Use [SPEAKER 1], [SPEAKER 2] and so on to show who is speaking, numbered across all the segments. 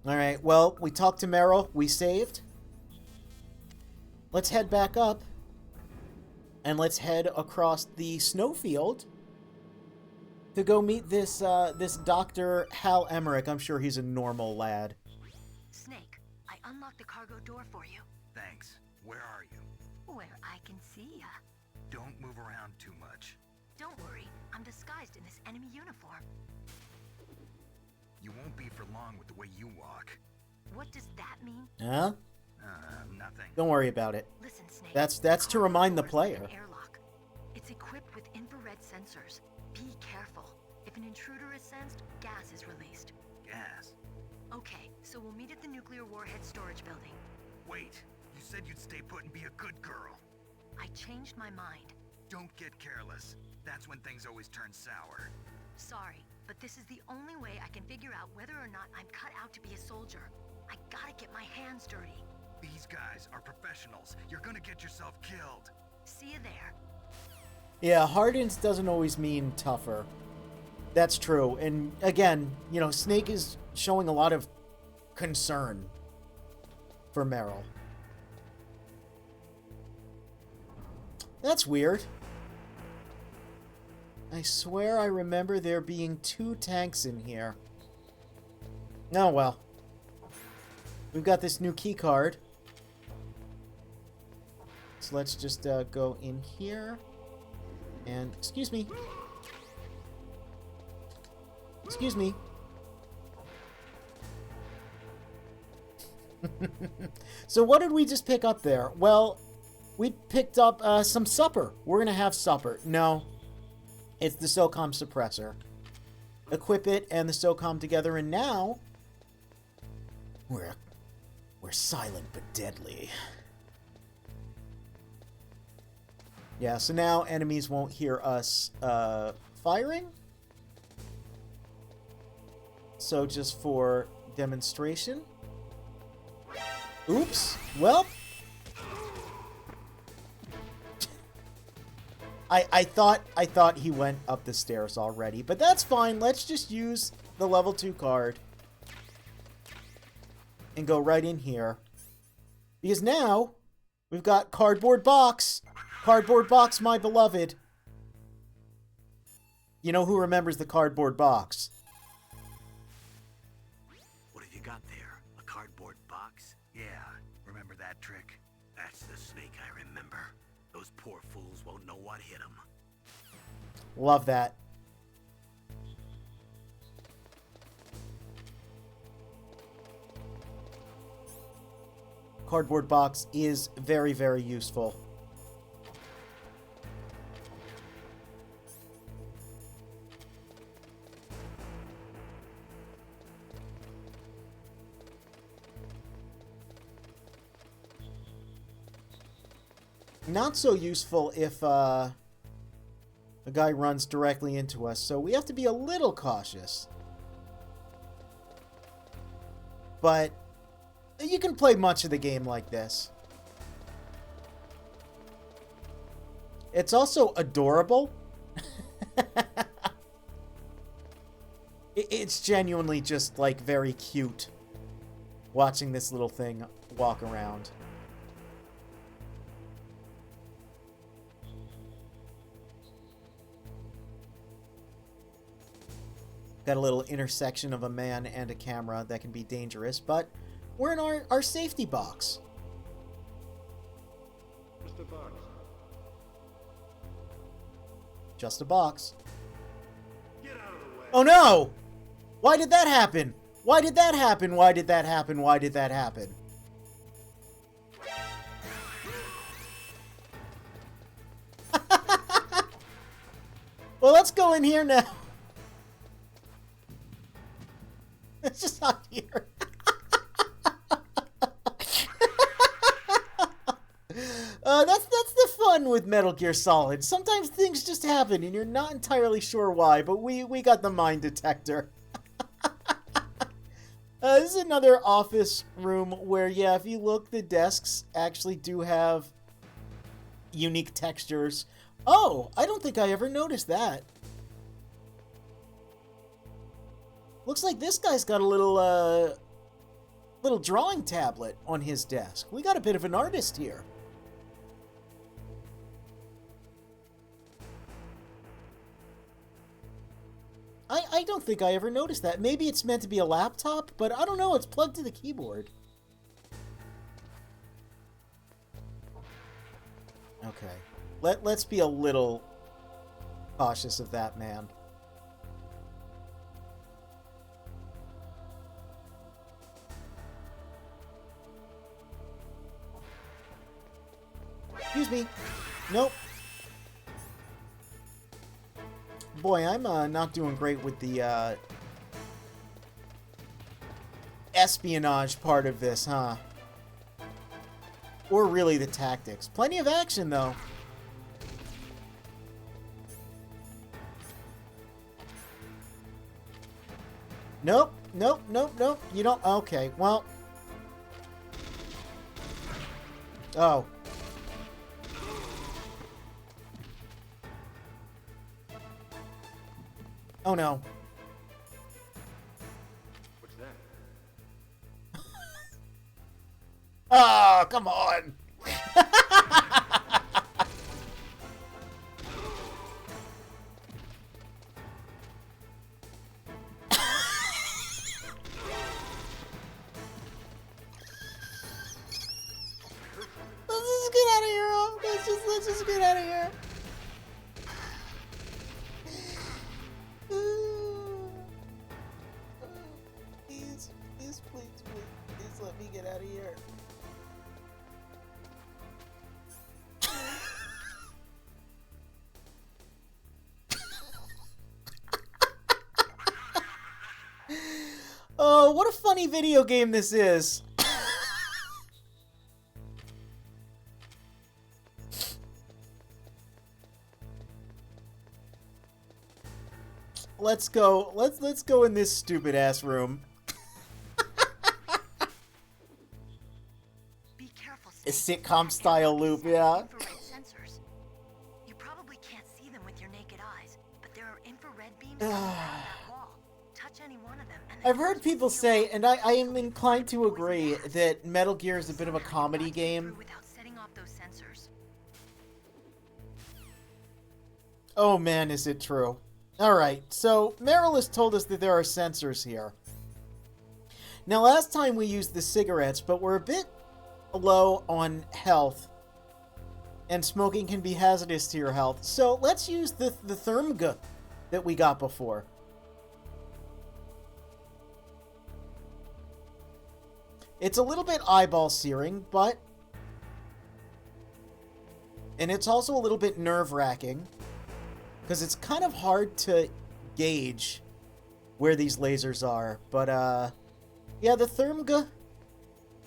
[SPEAKER 1] Alright, well, we talked to Meryl. We saved. Let's head back up. And let's head across the snowfield to go meet this Dr. Hal Emmerich. I'm sure he's a normal lad.
[SPEAKER 2] Snake, I unlocked the cargo door for you.
[SPEAKER 3] Thanks. Where are you?
[SPEAKER 2] Where I can see ya.
[SPEAKER 3] Don't move around too much.
[SPEAKER 2] Don't worry, I'm disguised in this enemy uniform.
[SPEAKER 3] You won't be for long with the way you walk.
[SPEAKER 2] What does that mean?
[SPEAKER 1] Huh?
[SPEAKER 3] Nothing.
[SPEAKER 1] Don't worry about it.
[SPEAKER 2] Listen, Snake.
[SPEAKER 1] That's to remind the
[SPEAKER 2] door's
[SPEAKER 1] player.
[SPEAKER 2] like an airlock. It's equipped with infrared sensors. Be careful. If an intruder is sensed, gas is released.
[SPEAKER 3] Gas.
[SPEAKER 2] Okay, so we'll meet at the nuclear warhead storage building.
[SPEAKER 3] Wait, you said you'd stay put and be a good girl.
[SPEAKER 2] I changed my mind.
[SPEAKER 3] Don't get careless. That's when things always turn sour.
[SPEAKER 2] Sorry, but this is the only way I can figure out whether or not I'm cut out to be a soldier. I gotta get my hands dirty.
[SPEAKER 3] These guys are professionals. You're gonna get yourself killed.
[SPEAKER 2] See you there.
[SPEAKER 1] Yeah, hardened doesn't always mean tougher. That's true. And again, you know, Snake is showing a lot of concern for Meryl. That's weird. I swear I remember there being 2 tanks in here. Oh well. We've got this new key card. So let's just go in here. And, excuse me. Excuse me. So what did we just pick up there? Well, we picked up some supper. We're going to have supper. No, it's the SOCOM suppressor. Equip it and the SOCOM together, and now we're silent but deadly. Yeah, so now enemies won't hear us firing. So just for demonstration. Oops. Well, I thought he went up the stairs already, but that's fine. Let's just use the level 2 card and go right in here. Because now we've got Cardboard Box. Cardboard Box, my beloved. You know who remembers the Cardboard Box?
[SPEAKER 4] What have you got there? A cardboard box?
[SPEAKER 3] Yeah, remember that trick?
[SPEAKER 4] That's the Snake I remember. Those poor fools won't know what hit them.
[SPEAKER 1] Love that. Cardboard Box is very, very useful. Not so useful if a guy runs directly into us, so we have to be a little cautious. But you can play much of the game like this. It's also adorable. It's genuinely just, like, very cute watching this little thing walk around. Got a little intersection of a man and a camera that can be dangerous, but we're in our safety box.
[SPEAKER 5] Mr. Box.
[SPEAKER 1] Just a box.
[SPEAKER 5] Get out of the way.
[SPEAKER 1] Oh no! Why did that happen? Why did that happen? Why did that happen? Why did that happen? Well, let's go in here now. It's just not here. That's the fun with Metal Gear Solid. Sometimes things just happen and you're not entirely sure why, but we got the mine detector. This is another office room where, yeah, if you look, the desks actually do have unique textures. Oh, I don't think I ever noticed that. Looks like this guy's got a little little drawing tablet on his desk. We got a bit of an artist here. I don't think I ever noticed that. Maybe it's meant to be a laptop, but I don't know. It's plugged to the keyboard. Okay. Let's be a little cautious of that man. Excuse me. Nope. Boy, I'm not doing great with the espionage part of this, huh? Or really the tactics. Plenty of action, though. Nope, nope, nope, nope. You don't... Okay, well... Oh. Oh, no.
[SPEAKER 5] What's that?
[SPEAKER 1] Oh, come on. Let's just get out of here. Oh. Let's just get out of here. Please, please, please, please let me get out of here. Oh, what a funny video game this is. Let's go. Let's go in this stupid ass room.
[SPEAKER 2] Be careful,
[SPEAKER 1] A
[SPEAKER 2] Snake.
[SPEAKER 1] sitcom style loop, yeah.
[SPEAKER 2] Infrared sensors. You probably can't see them with your naked eyes, but there are infrared beams coming out of that wall. Touch any one of them, and the
[SPEAKER 1] I've heard
[SPEAKER 2] colors
[SPEAKER 1] people
[SPEAKER 2] will see
[SPEAKER 1] say,
[SPEAKER 2] your
[SPEAKER 1] and I am inclined to agree, that Metal Gear is a bit of a comedy game.
[SPEAKER 2] without setting off those sensors.
[SPEAKER 1] Oh man, is it true. Alright, so Meryl has told us that there are sensors here. Now last time we used the cigarettes, but we're a bit low on health. And smoking can be hazardous to your health. So let's use the Thermga that we got before. It's a little bit eyeball searing, but... And it's also a little bit nerve-wracking. Because it's kind of hard to gauge where these lasers are. But, yeah, the Thermga...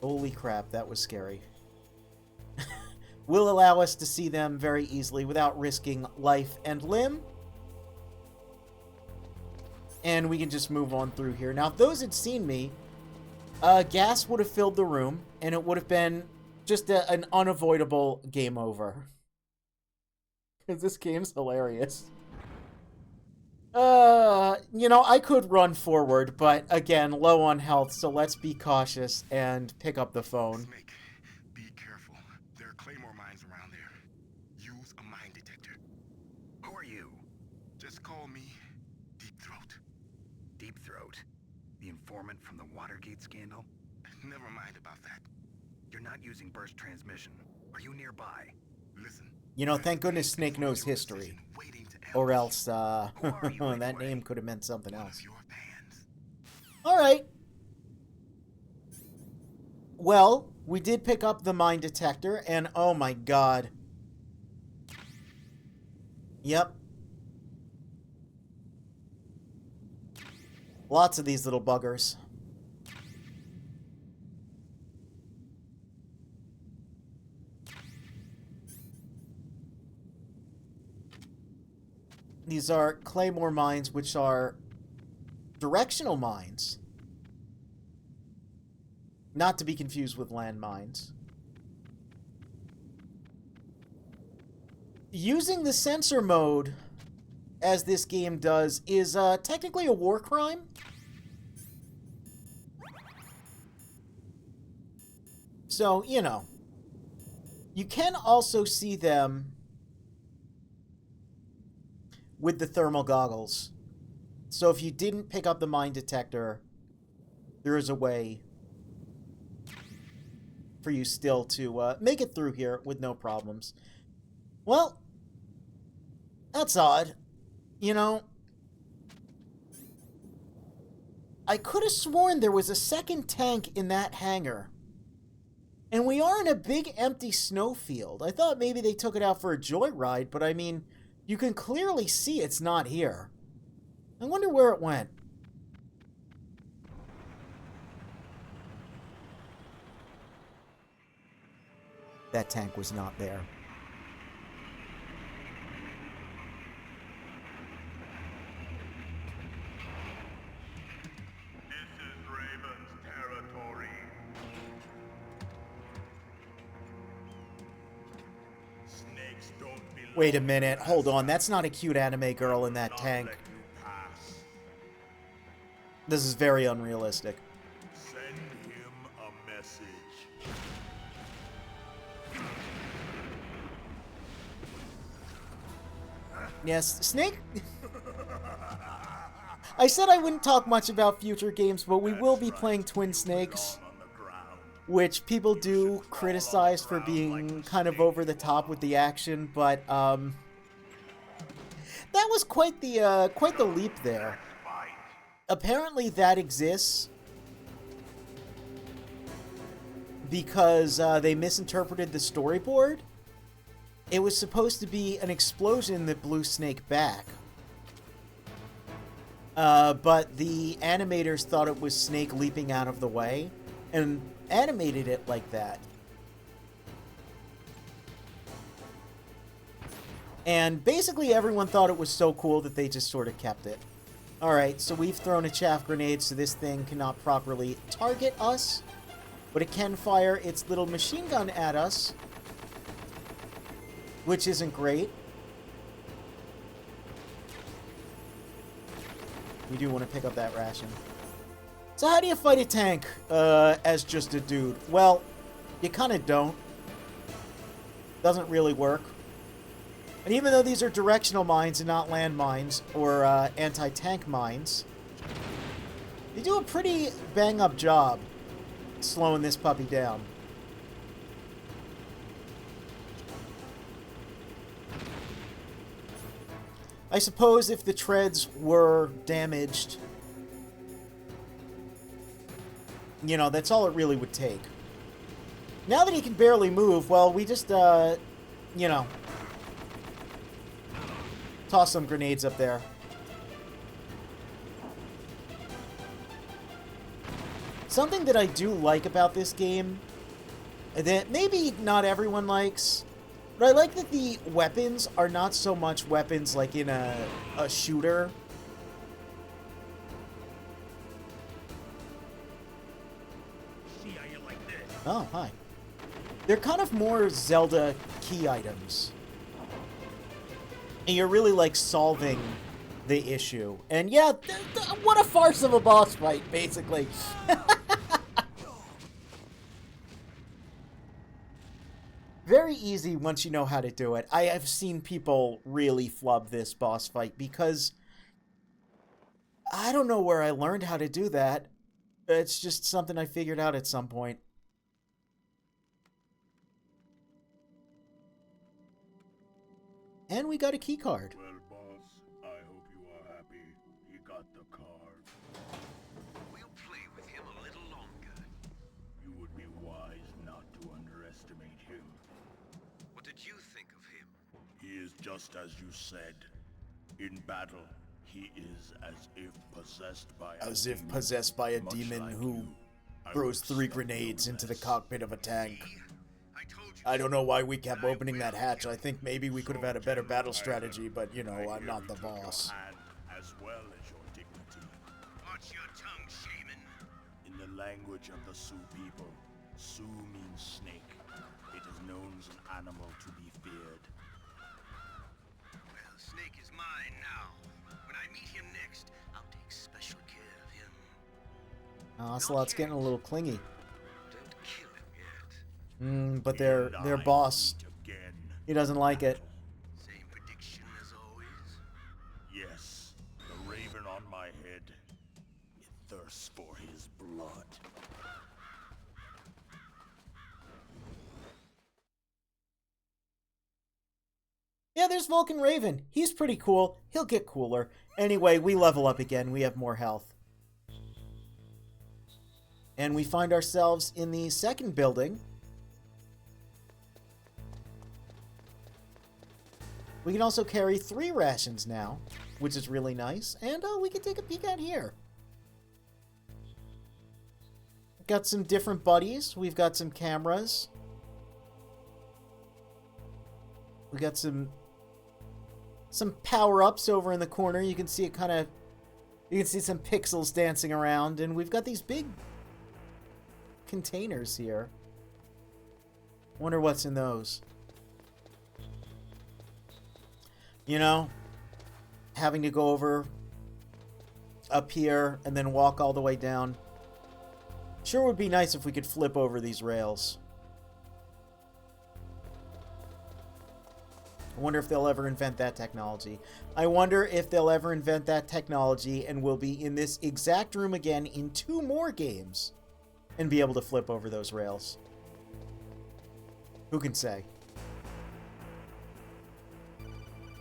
[SPEAKER 1] Holy crap, that was scary. Will allow us to see them very easily without risking life and limb. And we can just move on through here. Now, if those had seen me, gas would have filled the room, and it would have been just an unavoidable game over. Because this game's hilarious. You know, I could run forward, but again, low on health, so let's be cautious and pick up the phone.
[SPEAKER 3] Snake, be careful. There are claymore mines around there. Use a mine detector.
[SPEAKER 4] Who are you?
[SPEAKER 3] Just call me Deep Throat.
[SPEAKER 4] Deep Throat? The informant from the Watergate scandal?
[SPEAKER 3] Never mind about that.
[SPEAKER 4] You're not using burst transmission. Are you nearby?
[SPEAKER 3] Listen.
[SPEAKER 1] You know, thank goodness Snake knows history. Or else, that name could have meant something else. Alright. Well, we did pick up the mine detector, and oh my god. Yep. Lots of these little buggers. These are claymore mines, which are directional mines. Not to be confused with landmines. Using the sensor mode, as this game does, is technically a war crime. So, you know. You can also see them with the thermal goggles. So if you didn't pick up the mine detector, there is a way for you still to make it through here with no problems. Well, that's odd. You know, I could have sworn there was a second tank in that hangar. And we are in a big empty snowfield. I thought maybe they took it out for a joyride, but I mean, you can clearly see it's not here. I wonder where it went. That tank was not there.
[SPEAKER 3] This is Raven's territory. Snakes don't belong.
[SPEAKER 1] Wait a minute, hold on. That's not a cute anime girl in that tank.
[SPEAKER 3] Let you pass.
[SPEAKER 1] This is very unrealistic.
[SPEAKER 3] Send him a message.
[SPEAKER 1] Yes, Snake... I said I wouldn't talk much about future games, but we will be playing Twin Snakes,
[SPEAKER 3] On the ground.
[SPEAKER 1] which people do criticize for being kind of over the top with the action, but that was quite the leap there. Apparently that exists because they misinterpreted the storyboard. It was supposed to be an explosion that blew Snake back. But the animators thought it was Snake leaping out of the way and animated it like that. And basically everyone thought it was so cool that they just sort of kept it. Alright, so we've thrown a chaff grenade so this thing cannot properly target us, but it can fire its little machine gun at us, which isn't great. We do want to pick up that ration. So how do you fight a tank as just a dude? Well, you kind of don't. Doesn't really work. And even though these are directional mines and not land mines or anti-tank mines, they do a pretty bang-up job slowing this puppy down. I suppose if the treads were damaged, you know, that's all it really would take. Now that he can barely move, well, we just, you know, toss some grenades up there. Something that I do like about this game, that maybe not everyone likes, but I like that the weapons are not so much weapons like in a shooter.
[SPEAKER 4] See how you like this?
[SPEAKER 1] Oh, hi. They're kind of more Zelda key items. And you're really, like, solving the issue. And yeah, what a farce of a boss fight, basically. Very easy once you know how to do it. I have seen people really flub this boss fight because I don't know where I learned how to do that. It's just something I figured out at some point. And we got a key card.
[SPEAKER 3] Well, boss, I hope you are happy. You got the card.
[SPEAKER 4] We'll play with him a little longer.
[SPEAKER 3] You would be wise not to underestimate him.
[SPEAKER 4] What did you think of him?
[SPEAKER 3] He is just as you said. In battle, he is as if possessed by a
[SPEAKER 1] As if
[SPEAKER 3] demon.
[SPEAKER 1] possessed by a
[SPEAKER 3] Much
[SPEAKER 1] demon
[SPEAKER 3] like
[SPEAKER 1] who
[SPEAKER 3] you, I
[SPEAKER 1] throws 3
[SPEAKER 3] respect
[SPEAKER 1] grenades
[SPEAKER 3] you
[SPEAKER 1] into the
[SPEAKER 3] less.
[SPEAKER 1] cockpit of a tank.
[SPEAKER 4] I told you.
[SPEAKER 1] I don't know why we kept opening that hatch. I think maybe we could have had a better battle strategy, but, you know, I'm not the boss.
[SPEAKER 3] Hand as well as your dignity.
[SPEAKER 4] Watch your tongue, shaman.
[SPEAKER 3] In the language of the Sioux people, Sioux means snake. It is known as an animal to be feared.
[SPEAKER 4] Well, Snake is mine now. When I meet him next, I'll take special care of him.
[SPEAKER 1] Ocelot's getting a little clingy.
[SPEAKER 4] Don't kill him yet.
[SPEAKER 1] But their boss,
[SPEAKER 3] Meet again.
[SPEAKER 1] he doesn't like it.
[SPEAKER 4] Same prediction as always.
[SPEAKER 3] Yes, the raven on my head. It thirsts for his blood.
[SPEAKER 1] Yeah, there's Vulcan Raven. He's pretty cool. He'll get cooler. Anyway, we level up again. We have more health. And we find ourselves in the second building. We can also carry 3 rations now, which is really nice. And we can take a peek out here. Got some different buddies. We've got some cameras. We got some power-ups over in the corner. You can see it kind of... You can see some pixels dancing around. And we've got these big containers here. Wonder what's in those. You know, having to go over up here and then walk all the way down. Sure would be nice if we could flip over these rails. I wonder if they'll ever invent that technology. I wonder if they'll ever invent that technology and we'll be in this exact room again in 2 more games and be able to flip over those rails. Who can say?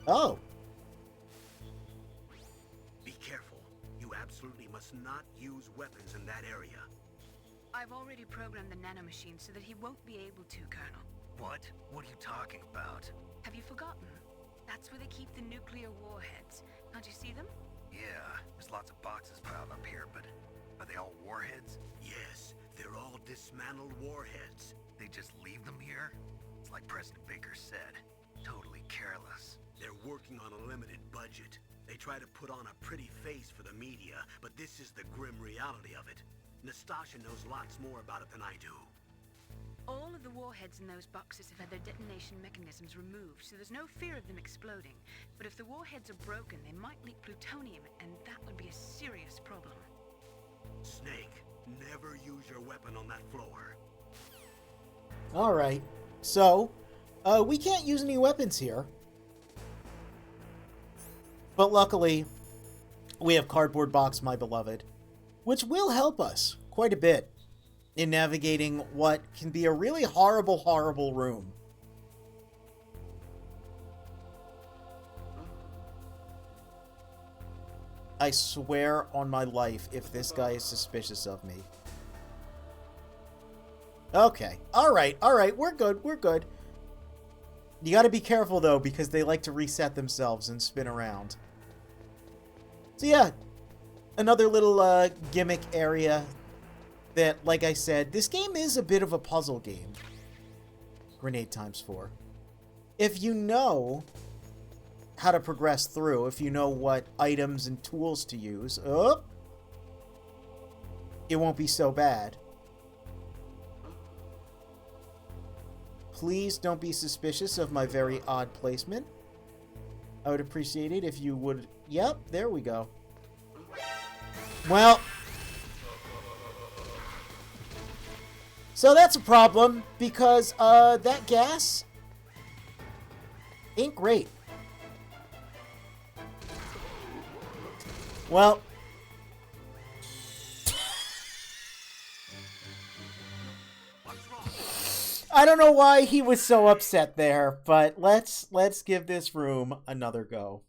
[SPEAKER 1] Oh.
[SPEAKER 4] Be careful. You absolutely must not use weapons in that area.
[SPEAKER 6] I've already programmed the nanomachine so that he won't be able to, Colonel.
[SPEAKER 4] What? What are you talking about?
[SPEAKER 6] Have you forgotten? That's where they keep the nuclear warheads. Can't you see them?
[SPEAKER 4] Yeah, there's lots of boxes piled up here, but are they all warheads? Yes, they're all dismantled warheads. They just leave them here? It's like President Baker said. Totally careless. They're working on a limited budget. They try to put on a pretty face for the media, but this is the grim reality of it. Nastasha knows lots more about it than I do.
[SPEAKER 6] All of the warheads in those boxes have had their detonation mechanisms removed, so there's no fear of them exploding. But if the warheads are broken, they might leak plutonium, and that would be a serious problem.
[SPEAKER 4] Snake, never use your weapon on that floor.
[SPEAKER 1] Alright. So, we can't use any weapons here. But luckily, we have Cardboard Box, my beloved, which will help us quite a bit in navigating what can be a really horrible, horrible room. I swear on my life if this guy is suspicious of me. Okay. Alright, we're good, we're good. You gotta be careful, though, because they like to reset themselves and spin around. So yeah, another little gimmick area that, like I said, this game is a bit of a puzzle game. Grenade ×4. If you know how to progress through, if you know what items and tools to use, it won't be so bad. Please don't be suspicious of my very odd placement. I would appreciate it if you would... Yep, there we go. Well... So that's a problem, because that gas ain't great. Well... I don't know why he was so upset there, but let's give this room another go.